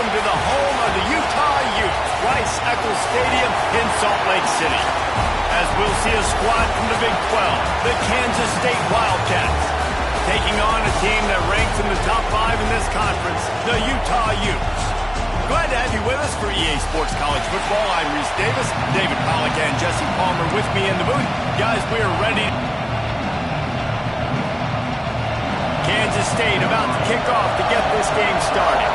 welcome to the home of the Utah Utes, Rice-Eccles Stadium in Salt Lake City. As we'll see a squad from the Big 12, the Kansas State Wildcats, taking on a team that ranks in the top 5 in this conference, the Utah Utes. Glad to have you with us for EA Sports College Football. I'm Reese Davis, David Pollack and Jesse Palmer with me in the booth. Guys, we are ready. Kansas State about to kick off to get this game started.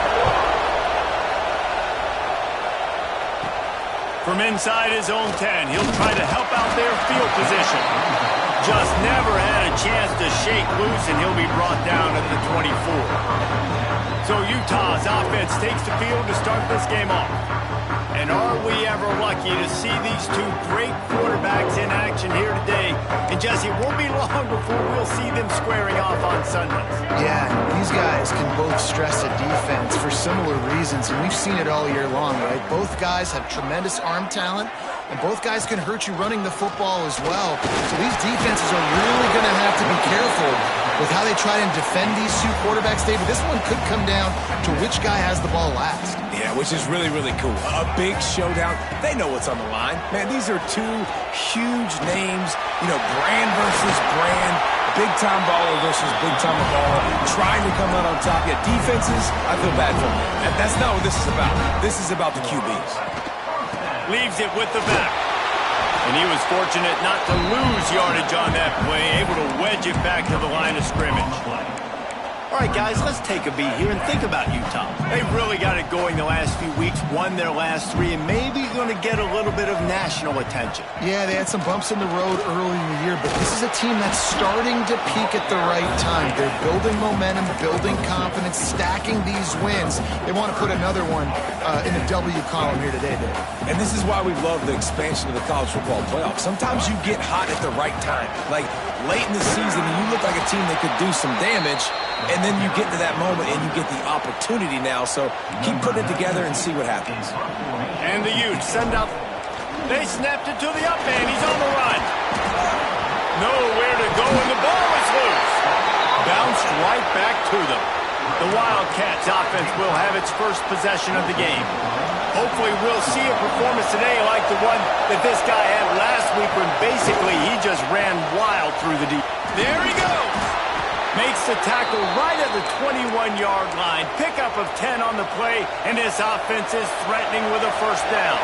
From inside his own 10, he'll try to help out their field position. Just never had a chance to shake loose, and he'll be brought down at the 24. So Utah's offense takes the field to start this game off. And are we ever lucky to see these two great quarterbacks in action here today? And Jesse, it won't be long before we'll see them squaring off on Sundays. Yeah, these guys can both stress a defense for similar reasons, and we've seen it all year long, right? Both guys have tremendous arm talent, and both guys can hurt you running the football as well. So these defenses are really going to have to be careful with how they try and defend these two quarterbacks, David. This one could come down to which guy has the ball last. Yeah, which is really, really cool. A big showdown. They know what's on the line. Man, these are two huge names. You know, brand versus brand. Big-time baller versus big-time baller. Trying to come out on top. Yeah, defenses, I feel bad for them. That's not what this is about. This is about the QBs. Leaves it with the back. And he was fortunate not to lose yardage on that play, able to wedge it back to the line of scrimmage. All right, guys, let's take a beat here and think about Utah. They've really got it going the last few weeks, won their last 3, and maybe going to get a little bit of national attention. Yeah, they had some bumps in the road early in the year, but this is a team that's starting to peak at the right time. They're building momentum, building confidence, stacking these wins. They want to put another one in the W column here today, Dave. And this is why we love the expansion of the college football playoff. Sometimes you get hot at the right time. Like late in the season, and you look like a team that could do some damage, and then you get to that moment and you get the opportunity now. So keep putting it together and see what happens. And the Utes send out. They snapped it to the up man. He's on the run. Nowhere to go, and the ball is loose. Bounced right back to them. The Wildcats offense will have its first possession of the game. Hopefully we'll see a performance today like the one that this guy had last week when basically he just ran wild through the deep. There he goes. Makes the tackle right at the 21-yard line. Pickup of 10 on the play, and this offense is threatening with a first down.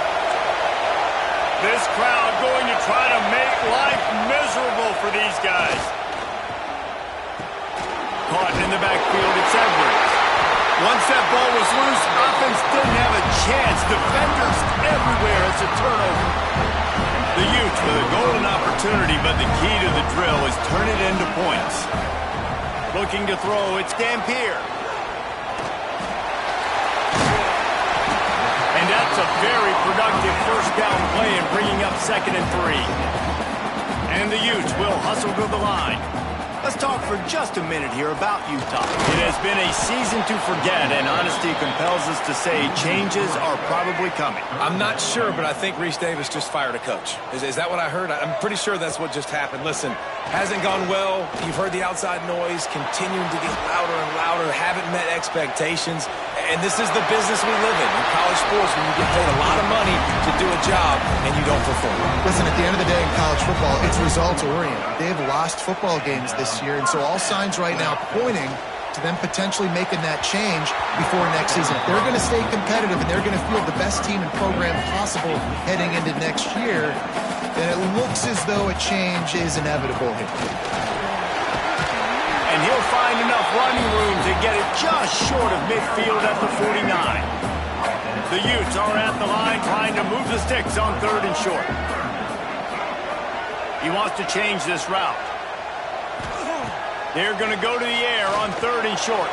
This crowd going to try to make life miserable for these guys. Caught in the backfield, it's Edwards. Once that ball was loose, offense didn't have a chance. Defenders everywhere. It's a turnover. The Utes with a golden opportunity, but the key to the drill is turn it into points. Looking to throw, it's Dampier. And that's a very productive first down play in bringing up 2nd and 3. And the Utes will hustle to the line. Let's talk for just a minute here about Utah. It has been a season to forget, and honesty compels us to say changes are probably coming. I'm not sure, but I think Reese Davis just fired a coach. Is that what I heard? I'm pretty sure that's what just happened. Listen, hasn't gone well. You've heard the outside noise, continuing to get louder and louder, haven't met expectations. And this is the business we live in college sports, when you get paid a lot of money to do a job and you don't perform. Listen, at the end of the day in college football, it's results-oriented. They have lost football games this year, and so all signs right now pointing to them potentially making that change before next season. If they're going to stay competitive and they're going to field the best team and program possible heading into next year, then it looks as though a change is inevitable here. And he'll find enough running room to get it just short of midfield at the 49. The Utes are at the line trying to move the sticks on 3rd and short. He wants to change this route. They're going to go to the air on 3rd and short.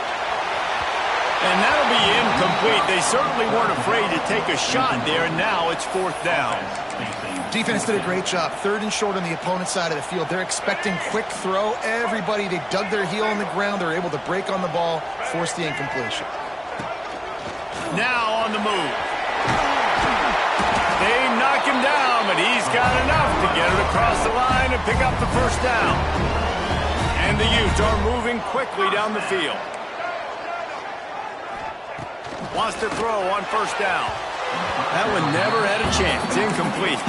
And that'll be incomplete. They certainly weren't afraid to take a shot there, and now it's 4th down. Defense did a great job. 3rd and short on the opponent's side of the field. They're expecting quick throw. Everybody, they dug their heel on the ground. They're able to break on the ball, force the incompletion. Now on the move. They knock him down, but he's got enough to get it across the line and pick up the first down. And the Utes are moving quickly down the field. Wants to throw on first down. That one never had a chance. Incomplete.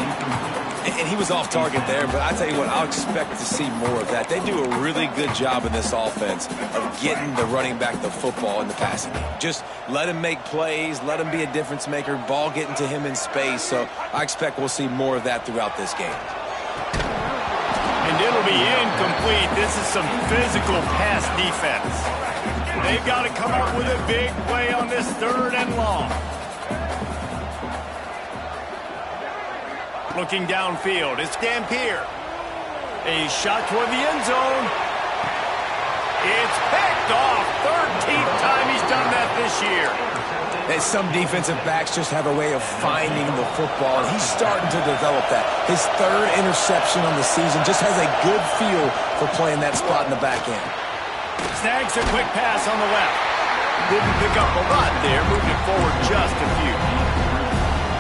And he was off target there, but I tell you what, I'll expect to see more of that. They do a really good job in this offense of getting the running back the football in the passing game. Just let him make plays, let him be a difference maker, ball getting to him in space. So I expect we'll see more of that throughout this game. And it'll be incomplete. This is some physical pass defense. They've got to come up with a big play on this 3rd and long. Looking downfield, it's Dampier. A shot toward the end zone. It's picked off. 13th time he's done that this year. And some defensive backs just have a way of finding the football, and he's starting to develop that. His 3rd interception on the season just has a good feel for playing that spot in the back end. Snags a quick pass on the left. Didn't pick up a lot there, moved it forward just a few.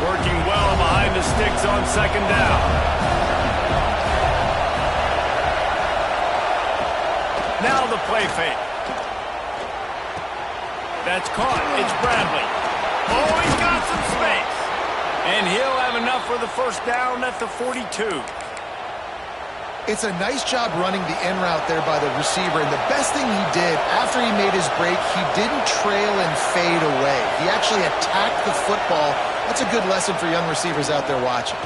Working well behind the sticks on 2nd down. Now the play fake. That's caught. It's Bradley. Oh, he's got some space. And he'll have enough for the first down at the 42. It's a nice job running the in route there by the receiver, and the best thing he did after he made his break, he didn't trail and fade away. He actually attacked the football. That's a good lesson for young receivers out there watching.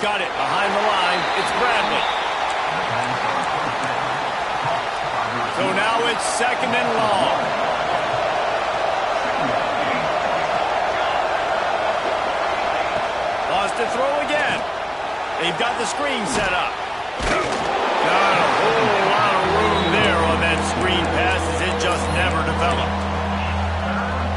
Got it behind the line. It's Bradley. So now it's 2nd and long. Lost to throw again. They've got the screen set up. Not a whole lot of room there on that screen pass as it just never developed.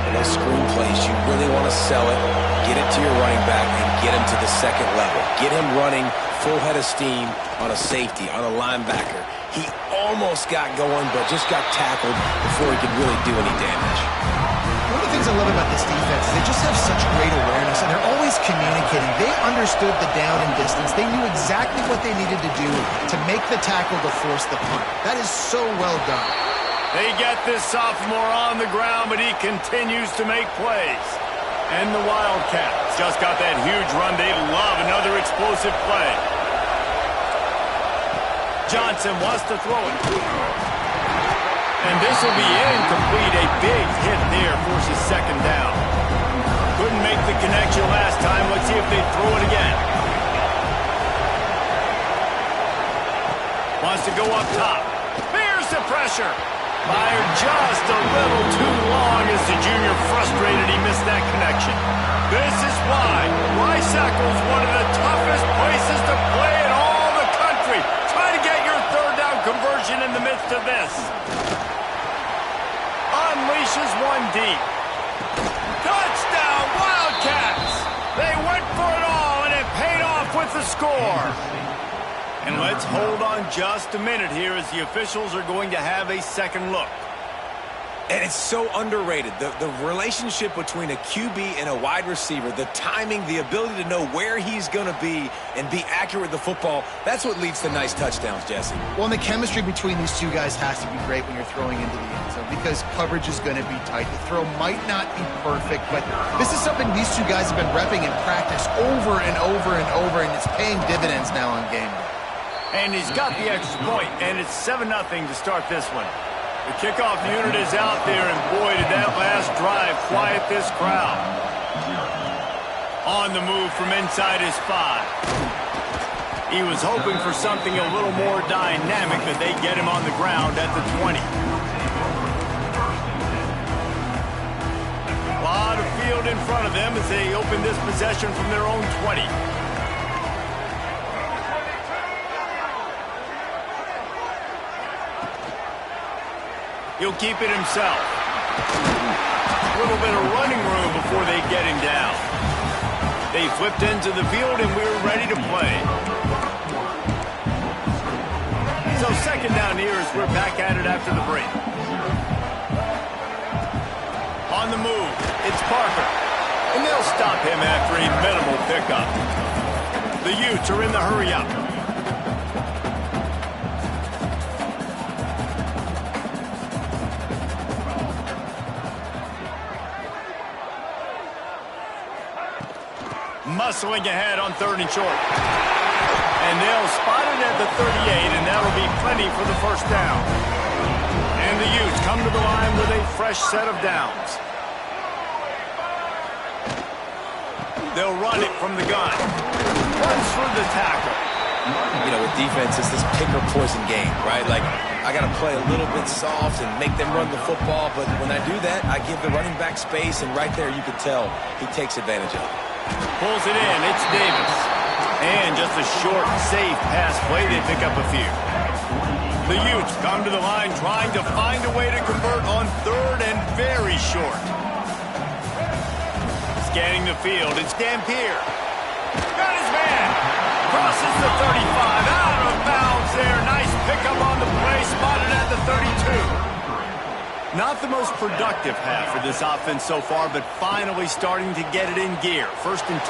In those screen plays, you really want to sell it, get it to your running back, and get him to the 2nd level. Get him running full head of steam on a safety, on a linebacker. He almost got going, but just got tackled before he could really do any damage. One of the things I love about this defense is they just have such great awareness, and they're always communicating. They understood the down and distance. They knew exactly what they needed to do to make the tackle to force the punt. That is so well done. They get this sophomore on the ground, but he continues to make plays. And the Wildcats just got that huge run. They love another explosive play. Johnson wants to throw it. And this will be incomplete. A big hit there forces 2nd down. Couldn't make the connection last time. Let's see if they throw it again. Wants to go up top. Here's the pressure. Fired just a little too long as the junior frustrated he missed that connection. This is why Rice-Eccles, one of the toughest places to play in all the country. Try to get your 3rd down conversion in the midst of this. Unleashes one deep. Touchdown, Wildcats! They went for it all, and it paid off with the score. And let's hold on just a minute here as the officials are going to have a 2nd look. And it's so underrated. The relationship between a QB and a wide receiver, the timing, the ability to know where he's going to be and be accurate with the football, that's what leads to nice touchdowns, Jesse. Well, and the chemistry between these two guys has to be great when you're throwing into the end zone because coverage is going to be tight. The throw might not be perfect, but this is something these two guys have been repping in practice over and over and over, and it's paying dividends now on game day. And he's got the extra point, and it's 7-0 to start this one. The kickoff unit is out there, and boy, did that last drive quiet this crowd. On the move from inside his 5. He was hoping for something a little more dynamic, but they get him on the ground at the 20. A lot of field in front of them as they open this possession from their own 20. He'll keep it himself. A little bit of running room before they get him down. They flipped into the field, and we're ready to play. So 2nd down here as we're back at it after the break. On the move, it's Parker. And they'll stop him after a minimal pickup. The Utes are in the hurry-up. Muscling ahead on 3rd and short. And they'll spot it at the 38, and that'll be plenty for the first down. And the Utes come to the line with a fresh set of downs. They'll run it from the gun. Runs through the tackle. You know, with defense, it's this pick or poison game, right? Like, I got to play a little bit soft and make them run the football, but when I do that, I give the running back space, and right there you can tell he takes advantage of it. Pulls it in. It's Davis. And just a short, safe pass play. They pick up a few. The Utes come to the line trying to find a way to convert on 3rd and very short. Scanning the field. It's Dampier. Got his man. Crosses the 35. Out of bounds there. Nice pickup on the play. Spotted at the 32. Not the most productive half of this offense so far, but finally starting to get it in gear. 1st and 10.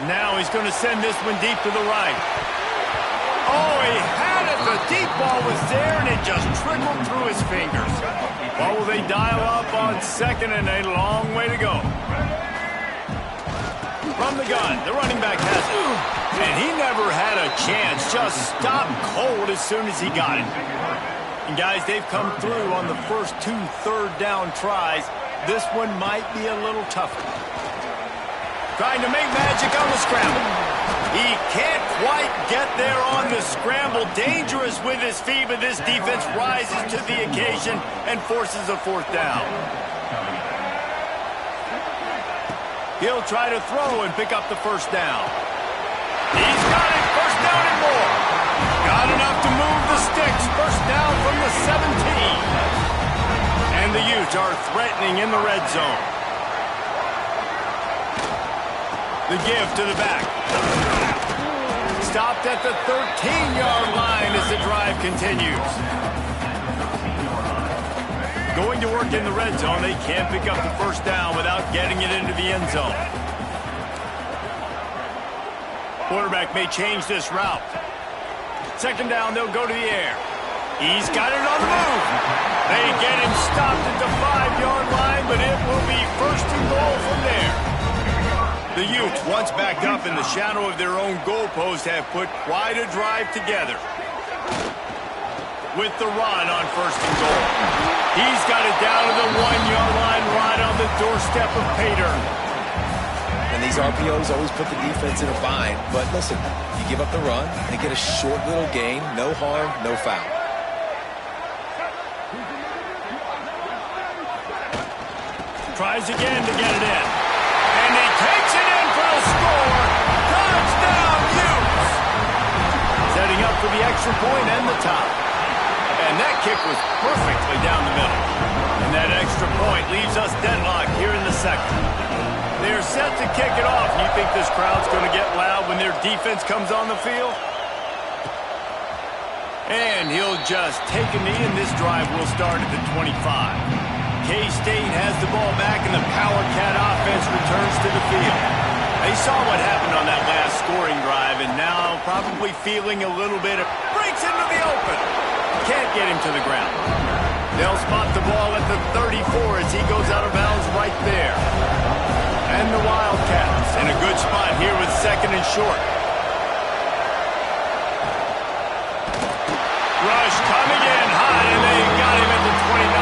Now he's going to send this one deep to the right. Oh, he had it. The deep ball was there, and it just trickled through his fingers. What will they dial up on 2nd and a long way to go? From the gun, the running back has it. And he never had a chance. Just stopped cold as soon as he got it. And guys, they've come through on the first 2 3rd down tries. This one might be a little tougher. Trying to make magic on the scramble. He can't quite get there on the scramble. Dangerous with his feet, but this defense rises to the occasion and forces a 4th down. He'll try to throw and pick up the 1st down. He's got it. 1st down and more. Got enough to move the sticks. 1st down from the 17. And the Utes are threatening in the red zone. The give to the back. Stopped at the 13-yard line as the drive continues. Going to work in the red zone. They can't pick up the 1st down without getting it into the end zone. Quarterback may change this route. 2nd down, they'll go to the air. He's got it on the move. They get him stopped at the 5-yard line, but it will be 1st and goal from there. The Utes, once backed up in the shadow of their own goalpost, have put quite a drive together. With the run on 1st and goal. He's got it down to the 1-yard line right on the doorstep of Pater. And these RPOs always put the defense in a bind. But listen, you give up the run, they get a short little gain, no harm, no foul. Tries again to get it in. And he takes it in for the score. Touchdown, Utes! Setting up for the extra point and the top. And that kick was perfectly down the middle. And that extra point leaves us deadlocked here in the 2nd. They're set to kick it off. You think this crowd's going to get loud when their defense comes on the field? And he'll just take a knee, and this drive will start at the 25. K-State has the ball back, and the Power Cat offense returns to the field. They saw what happened on that last scoring drive, and now probably feeling a little bit of breaks into the open. Can't get him to the ground. They'll spot the ball at the 34 as he goes out of bounds right there. And the Wildcats in a good spot here with 2nd and short. Rush coming in hot, and they got him at the 29.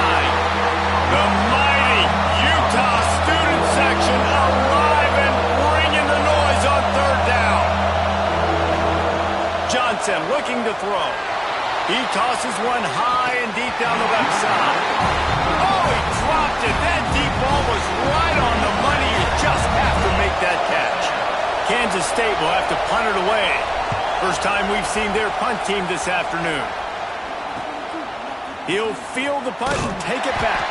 The mighty Utah student section alive and bringing the noise on 3rd down. Johnson looking to throw. He tosses one high and deep down the left side. Oh, he dropped it. That deep ball was right on the money. You just have to make that catch. Kansas State will have to punt it away. First time we've seen their punt team this afternoon. He'll field the punt and take it back.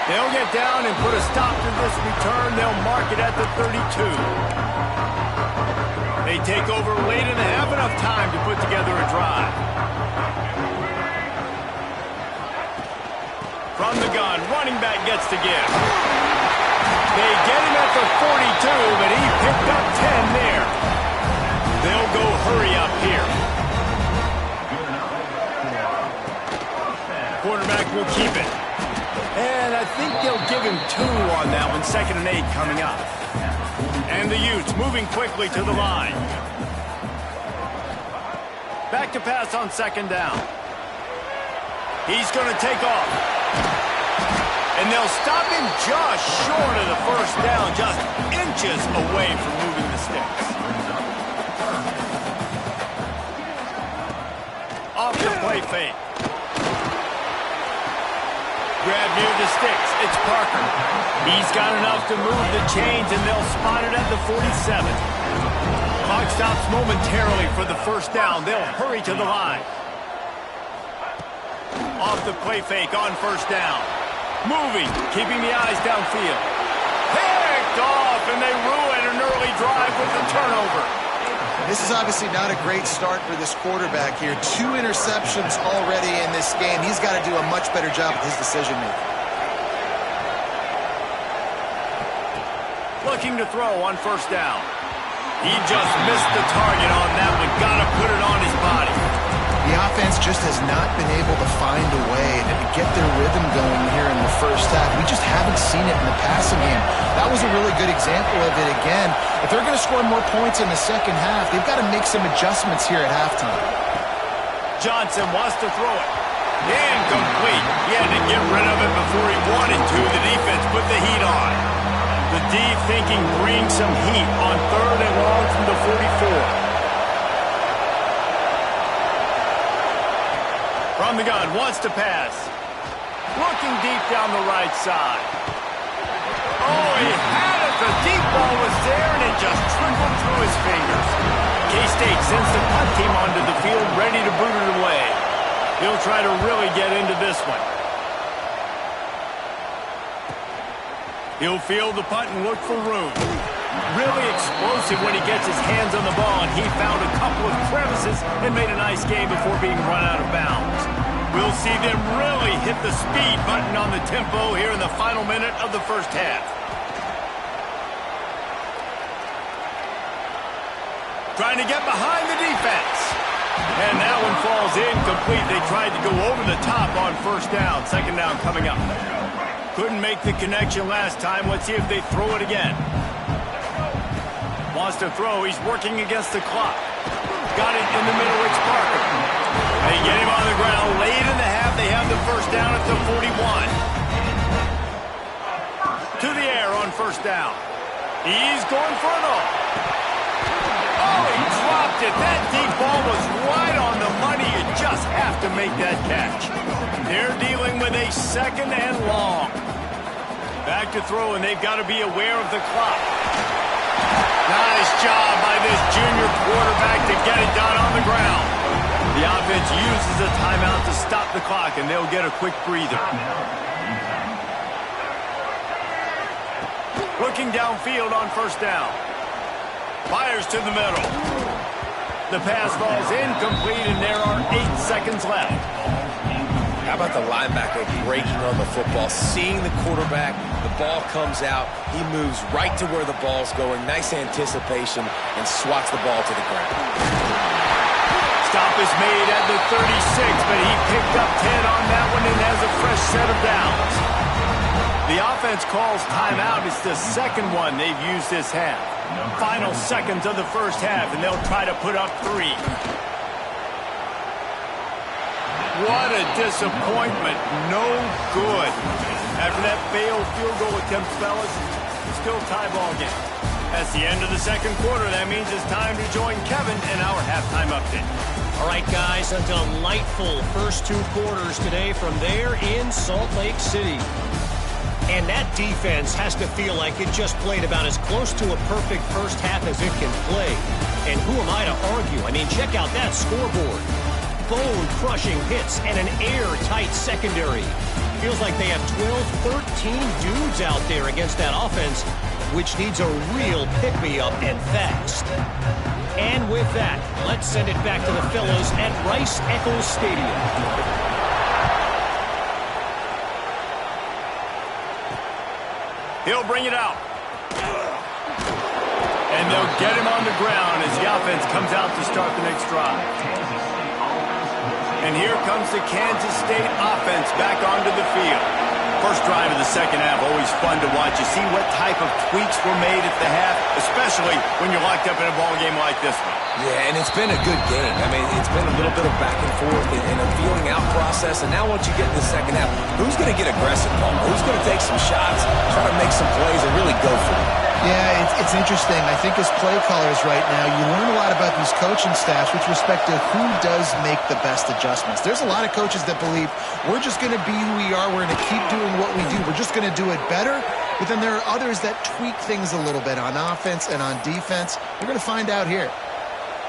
They'll get down and put a stop to this return. They'll mark it at the 32. They take over late in the half, enough time to put together a drive. From the gun, running back gets to give. They get him at the 42, but he picked up 10 there. They'll go hurry up here. Quarterback will keep it. And And I think they'll give him 2 on that one. 2nd and 8 coming up. And the Utes moving quickly to the line. Back to pass on 2nd down. He's going to take off. And they'll stop him just short of the 1st down, just inches away from moving the sticks. Off the play fake. Grab near the sticks. It's Parker. He's got enough to move the chains, and they'll spot it at the 47. Clock stops momentarily for the 1st down. They'll hurry to the line. Off the play fake on 1st down. Moving, keeping the eyes downfield. Picked off, and they ruin an early drive with the turnover. This is obviously not a great start for this quarterback here. 2 interceptions already in this game. He's got to do a much better job with his decision-making. Looking to throw on 1st down. He just missed the target on that one. Got to put it on his body. The offense just has not been able to find a way to get their rhythm going here in the 1st half. We just haven't seen it in the passing game. That was a really good example of it again. If they're going to score more points in the 2nd half, they've got to make some adjustments here at halftime. Johnson wants to throw it. Incomplete. He had to get rid of it before he wanted to. The defense put the heat on. The D thinking bring some heat on 3rd and long from the 44. From the gun, wants to pass. Looking deep down the right side. Oh, he had it. The deep ball was there, and it just trickled through his fingers. K-State sends the punt team onto the field, ready to boot it away. He'll try to really get into this one. He'll field the punt and look for room. Really explosive when he gets his hands on the ball, and he found a couple of crevices and made a nice game before being run out of bounds. We'll see them really hit the speed button on the tempo here in the final minute of the 1st half. Trying to get behind the defense. And that one falls incomplete. They tried to go over the top on 1st down. 2nd down coming up. Couldn't make the connection last time. Let's see if they throw it again. Wants to throw. He's working against the clock. Got it in the middle. It's Parker. They get him on the ground. Late in the half, they have the 1st down at the 41. To the air on 1st down. He's going for it all. Oh, he dropped it. That deep ball was right on the money. You just have to make that catch. They're dealing with a 2nd and long. Back to throw, and they've got to be aware of the clock. Nice job by this junior quarterback to get it done on the ground. The offense uses a timeout to stop the clock, and they'll get a quick breather. Looking downfield on 1st down. Fires to the middle. The pass falls incomplete, and there are 8 seconds left. How about the linebacker breaking on the football, seeing the quarterback, the ball comes out, he moves right to where the ball's going, nice anticipation, and swats the ball to the ground. Stop is made at the 36, but he picked up 10 on that one and has a fresh set of downs. The offense calls timeout. It's the 2nd one they've used this half. Final seconds of the 1st half, and they'll try to put up 3. What a disappointment. No good. After that failed field goal attempt, fellas, still tie ball game. That's the end of the 2nd quarter. That means it's time to join Kevin in our halftime update. All right, guys, a delightful first 2 quarters today from there in Salt Lake City. And that defense has to feel like it just played about as close to a perfect 1st half as it can play. And who am I to argue? I mean, check out that scoreboard. Bone-crushing hits and an airtight secondary. Feels like they have 12, 13 dudes out there against that offense, which needs a real pick-me-up and fast. And with that, let's send it back to the fellows at Rice-Eccles Stadium. He'll bring it out. And they'll get him on the ground as the offense comes out to start the next drive. And here comes the Kansas State offense back onto the field. First drive of the second half, always fun to watch. You see what type of tweaks were made at the half, especially when you're locked up in a ball game like this one. Yeah, and it's been a good game. I mean, it's been a little bit of back and forth and a feeling out process. And now once you get in the second half, who's going to get aggressive, Paul? Who's going to take some shots, try to make some plays, and really go for it? Yeah, it's interesting. I think as play callers right now, you learn a lot about these coaching staffs with respect to who does make the best adjustments. There's a lot of coaches that believe we're just going to be who we are. We're going to keep doing what we do. We're just going to do it better. But then there are others that tweak things a little bit on offense and on defense. We're going to find out here.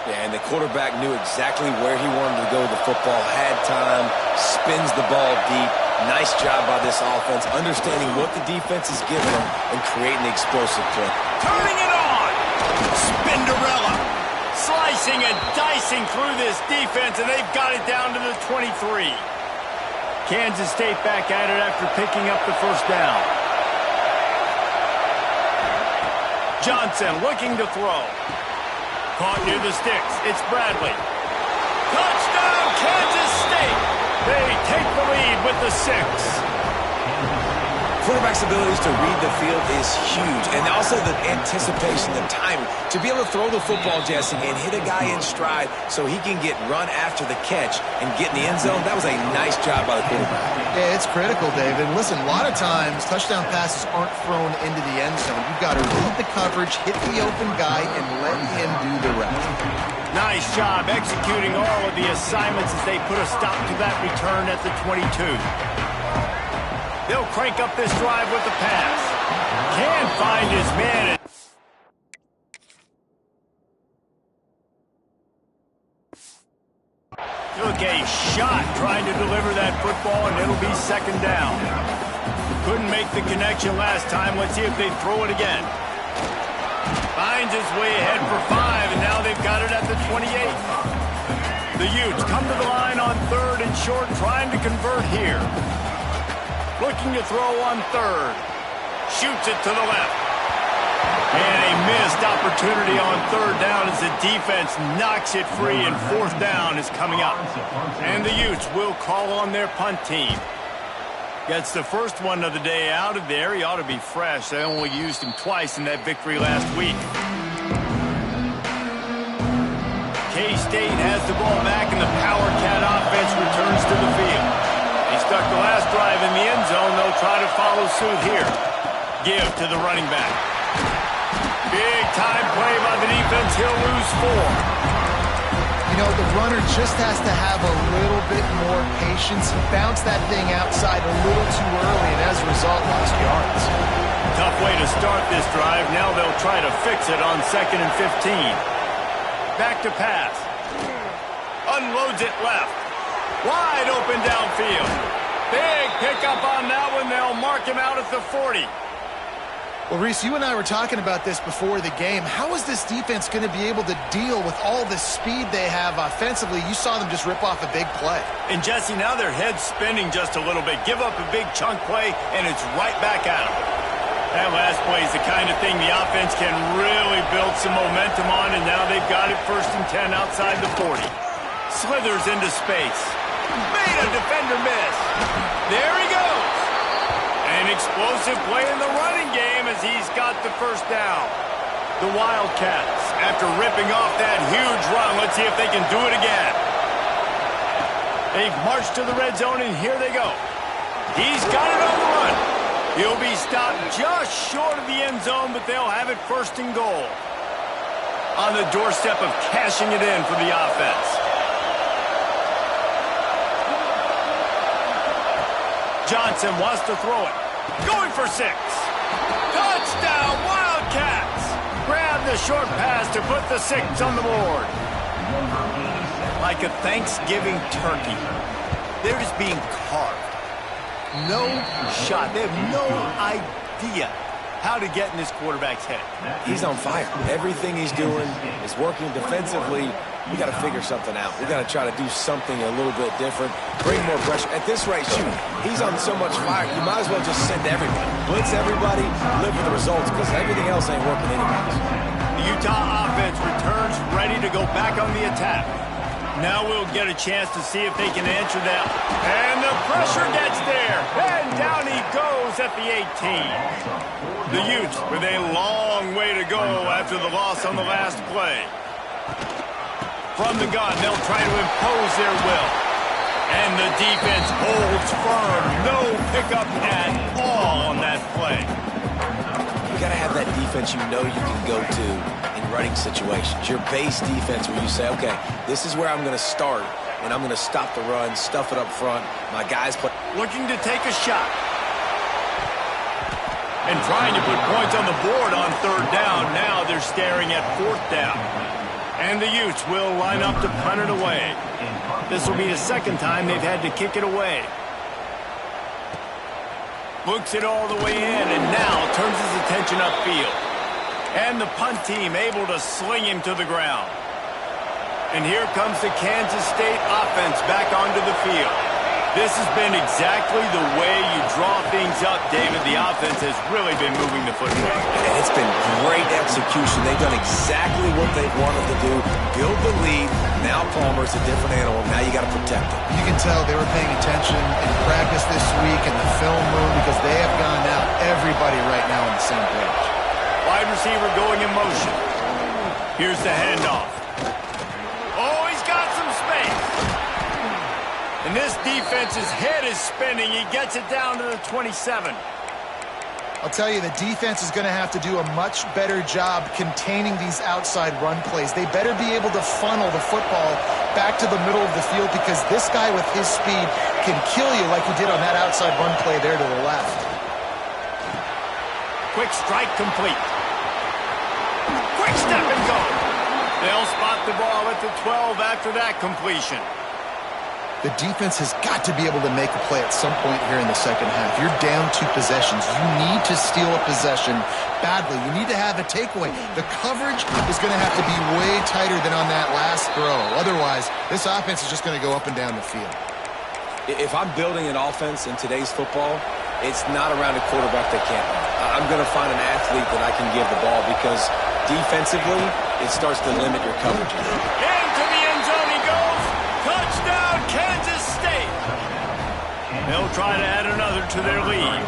Yeah, and the quarterback knew exactly where he wanted to go with the football, had time, spins the ball deep. Nice job by this offense, understanding what the defense is giving them and creating the explosive play. Turning it on! Spinderella slicing and dicing through this defense, and they've got it down to the 23. Kansas State back at it after picking up the first down. Johnson looking to throw. Caught near the sticks. It's Bradley. Touchdown, Kansas State! They take the lead with the 6. Quarterback's abilities to read the field is huge, and also the anticipation, the timing. To be able to throw the football, Jesse, and hit a guy in stride so he can get run after the catch and get in the end zone, that was a nice job by the quarterback. Yeah, it's critical, David. Listen, a lot of times touchdown passes aren't thrown into the end zone. You've got to read the coverage, hit the open guy, and let him do the rest. Nice job executing all of the assignments as they put a stop to that return at the 22. They'll crank up this drive with the pass. Can find his man. Took a shot trying to deliver that football, and it'll be second down. Couldn't make the connection last time. Let's see if they throw it again. Finds his way ahead for 5, and now they've got it at the 28. The Utes come to the line on third and short, trying to convert here. Looking to throw on third. Shoots it to the left. And a missed opportunity on third down as the defense knocks it free, and fourth down is coming up. And the Utes will call on their punt team. Gets the first one of the day out of there. He ought to be fresh. They only used him twice in that victory last week. K-State has the ball back, and the Power Cat offense returns to the field. He stuck the last drive in the end zone. They'll try to follow suit here. Give to the running back. Big time play by the defense. He'll lose 4. You know, the runner just has to have a little bit more patience. He bounced that thing outside a little too early, and as a result, lost yards. Tough way to start this drive. Now they'll try to fix it on 2nd and 15. Back to pass. Unloads it left. Wide open downfield. Big pickup on that one. They'll mark him out at the 40. Well, Reese, you and I were talking about this before the game. How is this defense going to be able to deal with all the speed they have offensively? You saw them just rip off a big play. And, Jesse, now their head's spinning just a little bit. Give up a big chunk play, and it's right back at them. That last play is the kind of thing the offense can really build some momentum on, and now they've got it 1st and 10 outside the 40. Slithers into space. Made a defender miss. There he goes. An explosive play in the running game as he's got the first down. The Wildcats, after ripping off that huge run, let's see if they can do it again. They've marched to the red zone, and here they go. He's got it on the run. He'll be stopped just short of the end zone, but they'll have it 1st and goal. On the doorstep of cashing it in for the offense. Johnson wants to throw it. Going for 6. Touchdown, Wildcats! Grab the short pass to put the 6 on the board. Like a Thanksgiving turkey. They're just being carved. No shot. They have no idea how to get in this quarterback's head. He's on fire. Everything he's doing is working defensively. We got to figure something out. We got to try to do something a little bit different. Bring more pressure. At this rate, shoot, he's on so much fire, you might as well just send everybody. Blitz everybody, live with the results, because everything else ain't working anyways. The Utah offense returns ready to go back on the attack. Now we'll get a chance to see if they can answer that. And the pressure gets there. And down he goes at the 18. The Utes with a long way to go after the loss on the last play. From the gun, they'll try to impose their will. And the defense holds firm. No pickup at all on that play. You got to have that defense you know you can go to in running situations. Your base defense where you say, okay, this is where I'm going to start, and I'm going to stop the run, stuff it up front. My guys play. Looking to take a shot. And trying to put points on the board on third down. Now they're staring at fourth down. And the Utes will line up to punt it away. This will be the second time they've had to kick it away. Looks it all the way in, and now turns his attention upfield. And the punt team able to sling him to the ground. And here comes the Kansas State offense back onto the field. This has been exactly the way you draw things up, David. The offense has really been moving the football. And it's been great execution. They've done exactly what they wanted to do. Build the lead. Now Palmer's a different animal. Now you got to protect him. You can tell they were paying attention in practice this week in the film room because they have gone out everybody right now on the same page. Wide receiver going in motion. Here's the handoff. Oh, he's got some space. And this defense's head is spinning. He gets it down to the 27. I'll tell you, the defense is going to have to do a much better job containing these outside run plays. They better be able to funnel the football back to the middle of the field because this guy with his speed can kill you like he did on that outside run play there to the left. Quick strike complete. Quick step and go. They'll spot the ball at the 12 after that completion. The defense has got to be able to make a play at some point here in the second half. You're down 2 possessions. You need to steal a possession badly. You need to have a takeaway. The coverage is going to have to be way tighter than on that last throw. Otherwise, this offense is just going to go up and down the field. If I'm building an offense in today's football, it's not around a quarterback that can't run. I'm going to find an athlete that I can give the ball because defensively, it starts to limit your coverage. Into the end zone he goes. Touchdown, Kansas State. They'll try to add another to their lead.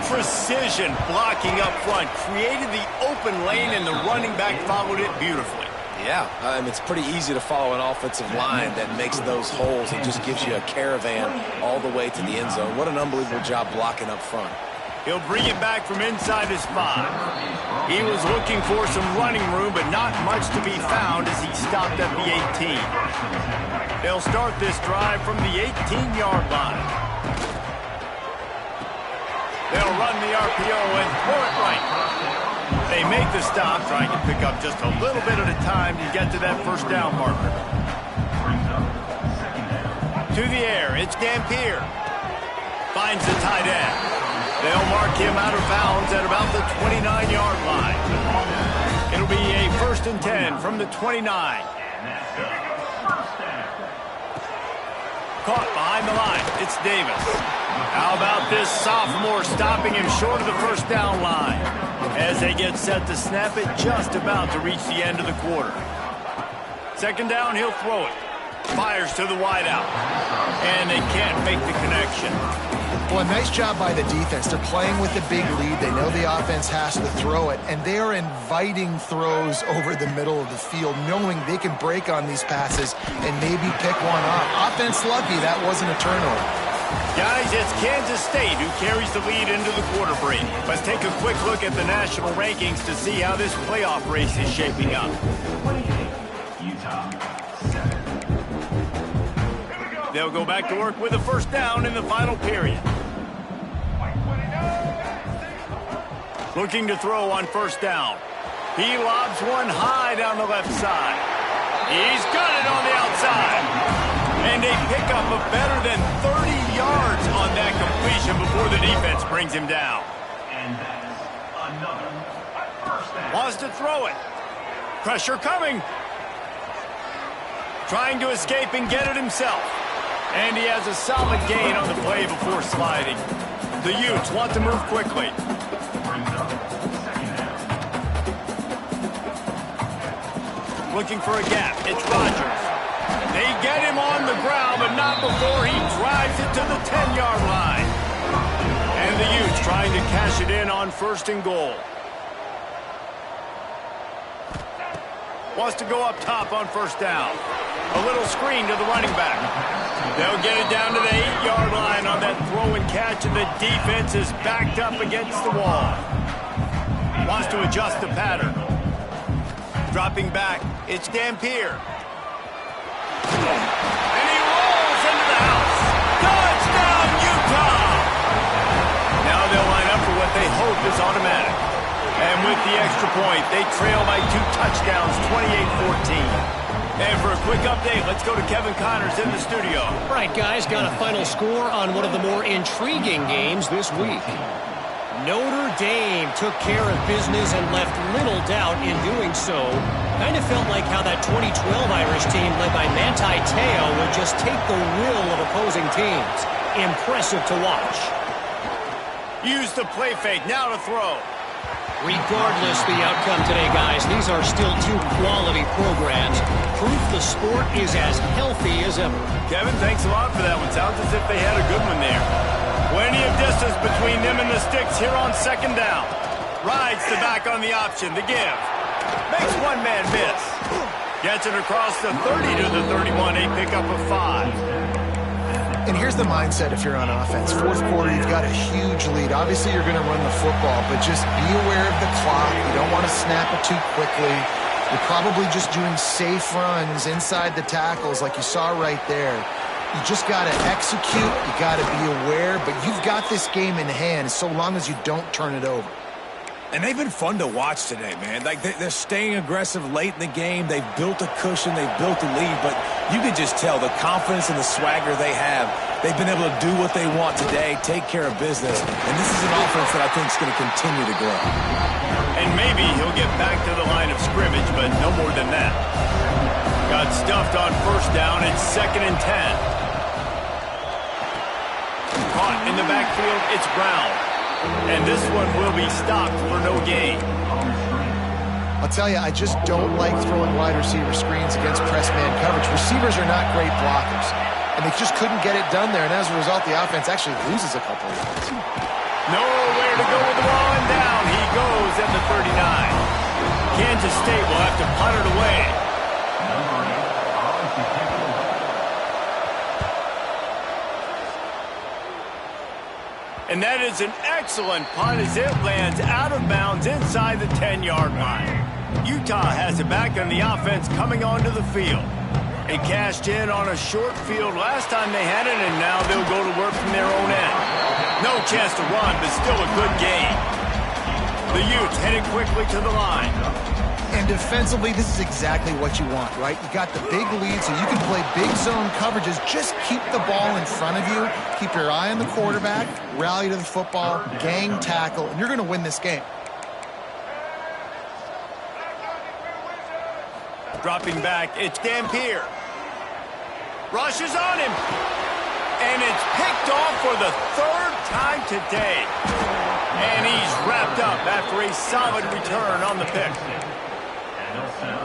Precision blocking up front. Created the open lane, and the running back followed it beautifully. Yeah, it's pretty easy to follow an offensive line that makes those holes and just gives you a caravan all the way to the end zone. What an unbelievable job blocking up front. He'll bring it back from inside his 5. He was looking for some running room, but not much to be found as he stopped at the 18. They'll start this drive from the 18-yard line. They'll run the RPO and throw it right. They make the stop, trying to pick up just a little bit at a time to get to that first down marker. To the air, it's Dampier. Finds the tight end. They'll mark him out of bounds at about the 29-yard line. It'll be a 1st and 10 from the 29. Caught behind the line. It's Davis. How about this sophomore stopping him short of the first down line as they get set to snap it just about to reach the end of the quarter. Second down, he'll throw it. Fires to the wideout. And they can't make the connection. Well, a nice job by the defense. They're playing with a big lead. They know the offense has to throw it, and they are inviting throws over the middle of the field, knowing they can break on these passes and maybe pick one off. Offense lucky that wasn't a turnover. Guys, it's Kansas State who carries the lead into the quarter break. Let's take a quick look at the national rankings to see how this playoff race is shaping up. They'll go back to work with a first down in the final period. Looking to throw on first down. He lobs one high down the left side. He's got it on the outside. And a pickup of better than 30 yards on that completion before the defense brings him down. Wants to throw it. Pressure coming. Trying to escape and get it himself. And he has a solid gain on the play before sliding. The Utes want to move quickly. Looking for a gap. It's Rodgers. They get him on the ground, but not before he drives it to the 10-yard line. And the Utes trying to cash it in on 1st and goal. Wants to go up top on 1st down. A little screen to the running back. They'll get it down to the 8-yard line on that throw and catch, and the defense is backed up against the wall. Wants to adjust the pattern. Dropping back, it's Dampier. And he rolls into the house. Touchdown, Utah! Now they'll line up for what they hope is automatic. And with the extra point, they trail by 2 touchdowns, 28-14. And for a quick update, let's go to Kevin Connors in the studio. All right, guys, got a final score on one of the more intriguing games this week. Notre Dame took care of business and left little doubt in doing so. Kind of felt like how that 2012 Irish team led by Manti Te'o would just take the will of opposing teams. Impressive to watch. Use the play fake, now to throw. Regardless the outcome today, guys, these are still 2 quality programs. Proof the sport is as healthy as ever. Kevin, thanks a lot for that one. Sounds as if they had a good one there. Plenty of distance between them and the sticks here on 2nd down. Rides the back on the option, the give. Makes one man miss. Gets it across the 30 to the 31, a pickup of 5. And here's the mindset if you're on offense. 4th quarter, you've got a huge lead. Obviously, you're going to run the football, but just be aware of the clock. You don't want to snap it too quickly. You're probably just doing safe runs inside the tackles like you saw right there. You just got to execute. You got to be aware, but you've got this game in hand so long as you don't turn it over. And they've been fun to watch today, man. Like, they're staying aggressive late in the game. They've built a cushion. They've built a lead. But you can just tell the confidence and the swagger they have. They've been able to do what they want today, take care of business. And this is an offense that I think is going to continue to grow. And maybe he'll get back to the line of scrimmage, but no more than that. Got stuffed on 1st down. It's 2nd and 10. Caught in the backfield. It's Brown. And this one will be stopped for no gain. I'll tell you, I just don't like throwing wide receiver screens against press man coverage. Receivers are not great blockers, and they just couldn't get it done there. And as a result, the offense actually loses a couple of yards. Nowhere to go with the ball, and down he goes at the 39. Kansas State will have to punt it away. And that is an excellent punt as it lands out of bounds inside the 10-yard line. Utah has it back on the offense coming onto the field. They cashed in on a short field last time they had it, and now they'll go to work from their own end. No chance to run, but still a good game. The Utes headed quickly to the line. And defensively, this is exactly what you want, right? You got the big lead, so you can play big zone coverages. Just keep the ball in front of you. Keep your eye on the quarterback. Rally to the football. Gang tackle. And you're going to win this game. Dropping back, it's Dampier. Rushes on him. And it's picked off for the 3rd time today. And he's wrapped up after a solid return on the pick.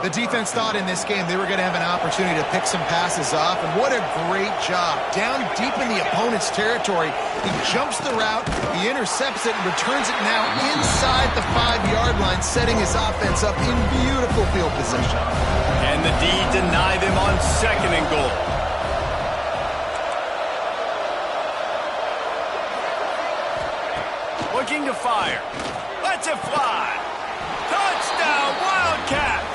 The defense thought in this game they were going to have an opportunity to pick some passes off, and what a great job. Down deep in the opponent's territory, he jumps the route, he intercepts it, and returns it now inside the 5-yard line, setting his offense up in beautiful field position. And the D deny them on 2nd and goal. Looking to fire. Lets it fly. Touchdown, Wildcats!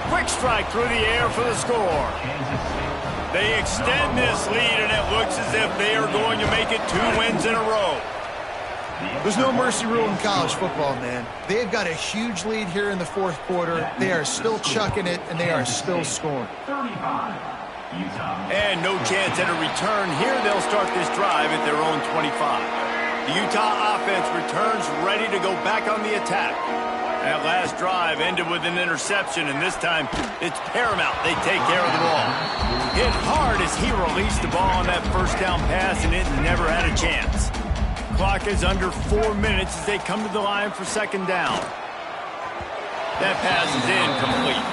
Quick strike through the air for the score. They extend this lead, and it looks as if they are going to make it 2 wins in a row. There's no mercy rule in college football, man. They've got a huge lead here in the 4th quarter. They are still chucking it, and they are still scoring. And no chance at a return. Here they'll start this drive at their own 25. The Utah offense returns ready to go back on the attack. That last drive ended with an interception, and this time it's paramount they take care of the ball. Hit hard as he released the ball on that 1st down pass, and it never had a chance. Clock is under 4 minutes as they come to the line for 2nd down. That pass is incomplete.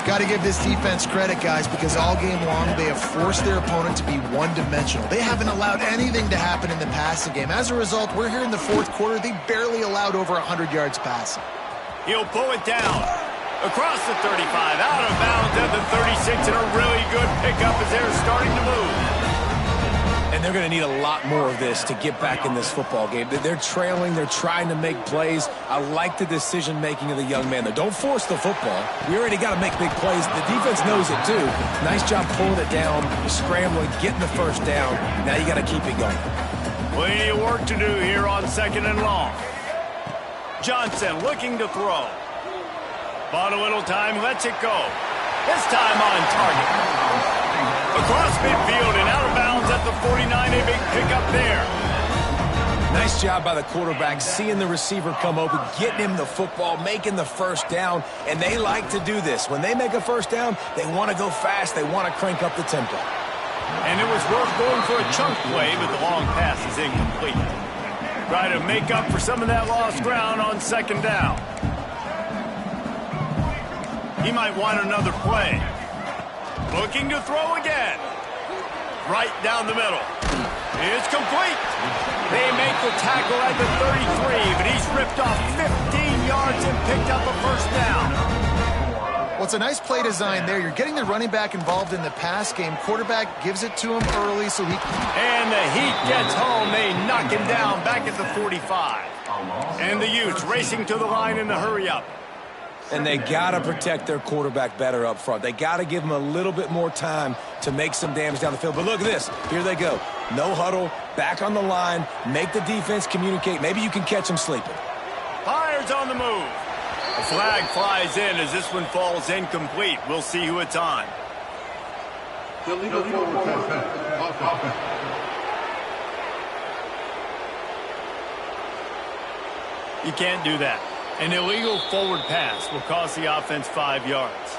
Got to give this defense credit, guys, because all game long they have forced their opponent to be one-dimensional. They haven't allowed anything to happen in the passing game. As a result, we're here in the fourth quarter. They barely allowed over 100 yards passing. He'll pull it down. Across the 35, out of bounds at the 36, and a really good pickup as they're starting to move. And they're going to need a lot more of this to get back in this football game. They're trailing. They're trying to make plays. I like the decision-making of the young man, though. Don't force the football. We already got to make big plays. The defense knows it, too. Nice job pulling it down, scrambling, getting the first down. Now you got to keep it going. Plenty of work to do here on 2nd and long. Johnson looking to throw. Bought a little time, lets it go. This time on target. Across midfield and out of bounds at the 49. A big pickup there. Nice job by the quarterback, seeing the receiver come open, getting him the football, making the first down, and they like to do this. When they make a first down, they want to go fast. They want to crank up the tempo. And it was worth going for a chunk play, but the long pass is incomplete. Try to make up for some of that lost ground on 2nd down. He might want another play. Looking to throw again. Right down the middle. It's complete. They make the tackle at the 33, but he's ripped off 15 yards and picked up a first down. Well, it's a nice play design there. You're getting the running back involved in the pass game. Quarterback gives it to him early so he... And the heat gets home. They knock him down back at the 45. And the Utes racing to the line in the hurry-up. And they got to protect their quarterback better up front. They got to give him a little bit more time to make some damage down the field. But look at this. Here they go. No huddle, back on the line, make the defense communicate. Maybe you can catch them sleeping. Fires on the move. A flag flies in as this one falls incomplete. We'll see who it's on. Illegal forward pass. You can't do that. An illegal forward pass will cost the offense 5 yards.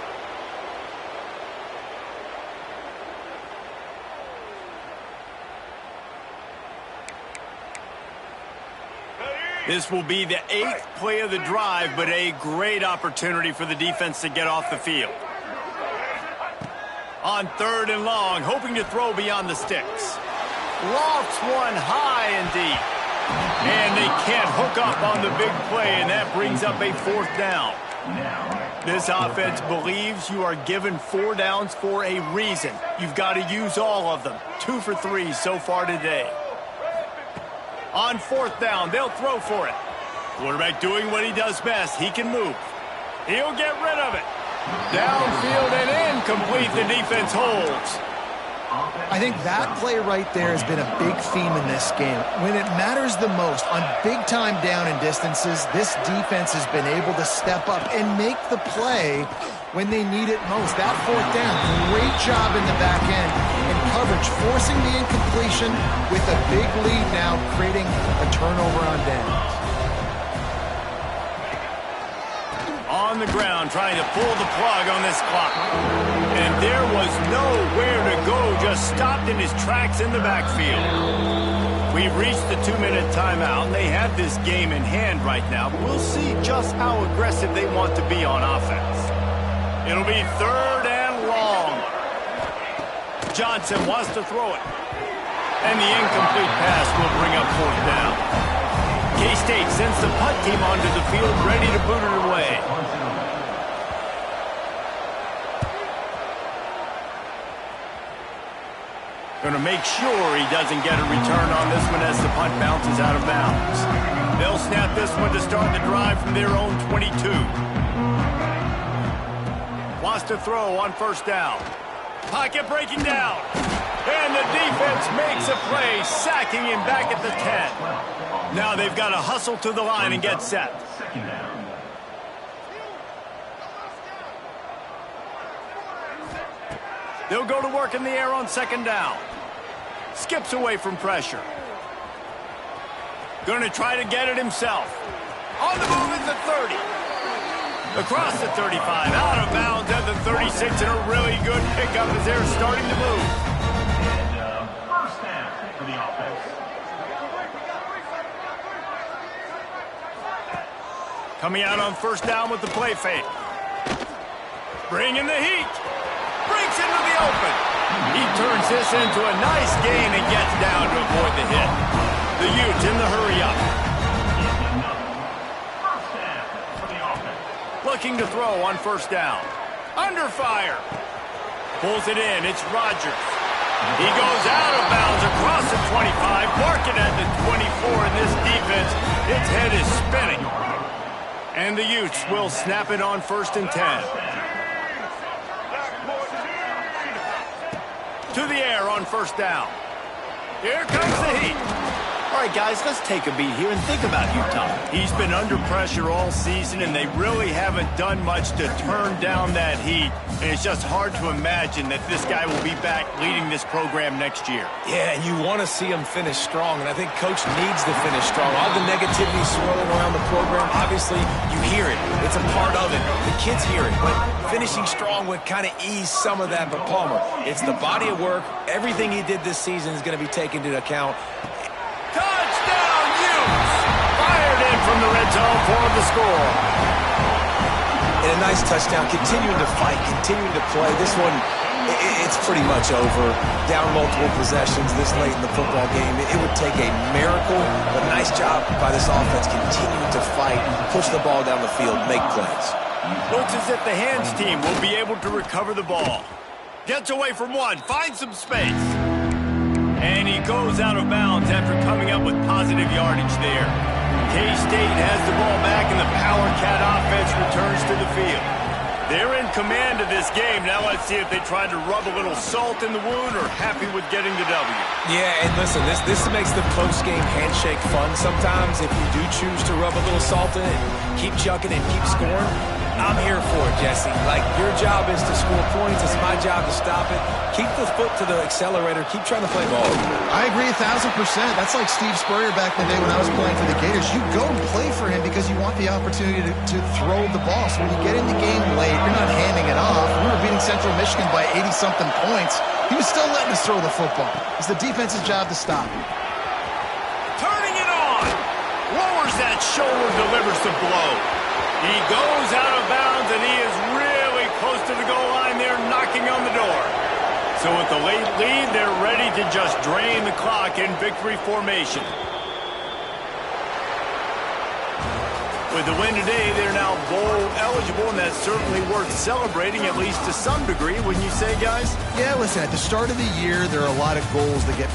This will be the 8th play of the drive, but a great opportunity for the defense to get off the field. On 3rd and long, hoping to throw beyond the sticks. Lofts one high and deep. And they can't hook up on the big play, and that brings up a 4th down. This offense believes you are given 4 downs for a reason. You've got to use all of them. 2 for 3 so far today. On 4th down, they'll throw for it. Quarterback doing what he does best. He can move. He'll get rid of it. Downfield and incomplete. The defense holds. I think that play right there has been a big theme in this game. When it matters the most, on big-time down and distances, this defense has been able to step up and make the play when they need it most. That 4th down, great job in the back end and coverage, forcing the incompletion with a big lead now, creating a turnover on downs. On the ground, trying to pull the plug on this clock. And there was nowhere to go, just stopped in his tracks in the backfield. We've reached the 2-minute timeout, and they have this game in hand right now. But we'll see just how aggressive they want to be on offense. It'll be 3rd and long. Johnson wants to throw it. And the incomplete pass will bring up 4th down. K-State sends the punt team onto the field, ready to boot it away. Going to make sure he doesn't get a return on this one as the punt bounces out of bounds. They'll snap this one to start the drive from their own 22. Wants to throw on 1st down. Pocket breaking down. And the defense makes a play, sacking him back at the 10. Now they've got to hustle to the line and get set. They'll go to work in the air on 2nd down. Skips away from pressure. Going to try to get it himself. On the move at the 30. Across the 35, out of bounds at the 36, and a really good pickup as they're starting to move. And first down for the offense. Coming out on 1st down with the play fake. Bringing the heat. Breaks into the open. He turns this into a nice gain and gets down to avoid the hit. The Utes in the hurry up. First down for the offense. Looking to throw on first down. Under fire. Pulls it in. It's Rodgers. He goes out of bounds across the 25, marking at the 24 in this defense. Its head is spinning. And the Utes will snap it on 1st and 10. To the air on first down. Here comes the heat. All right, guys, let's take a beat here and think about Utah. He's been under pressure all season, and they really haven't done much to turn down that heat. And it's just hard to imagine that this guy will be back leading this program next year. Yeah, and you want to see him finish strong, and I think Coach needs to finish strong. All the negativity swirling around the program, obviously, you hear it. It's a part of it. The kids hear it, but finishing strong would kind of ease some of that. But Palmer, it's the body of work. Everything he did this season is going to be taken into account. Touchdown, Utes! Fired in from the red zone for the score. And a nice touchdown, continuing to fight, continuing to play. This one, it's pretty much over. Down multiple possessions this late in the football game. It would take a miracle, but nice job by this offense continuing to fight, push the ball down the field, make plays. Looks as if the hands team will be able to recover the ball. Gets away from one, finds some space. And he goes out of bounds after coming up with positive yardage there. K-State has the ball back, and the Power Cat offense returns to the field. They're in command of this game. Now let's see if they try to rub a little salt in the wound or happy with getting the W. Yeah, and listen, this makes the post-game handshake fun sometimes. If you do choose to rub a little salt in it, keep chucking and keep scoring, I'm here for it, Jesse. Like, your job is to score points. It's my job to stop it. Keep the foot to the accelerator. Keep trying to play ball. I agree 1,000%. That's like Steve Spurrier back in the day when I was playing for the Gators. You go and play for him because you want the opportunity to throw the ball. So when you get in the game late, you're not handing it off. We were beating Central Michigan by 80-something points. He was still letting us throw the football. It's the defense's job to stop him. Turning it on. Lowers that shoulder, delivers the blow. He goes out of bounds, and he is really close to the goal line there, knocking on the door. So with the late lead, they're ready to just drain the clock in victory formation. With the win today, they're now bowl eligible, and that's certainly worth celebrating, at least to some degree, wouldn't you say, guys? Yeah, listen, at the start of the year, there are a lot of goals that get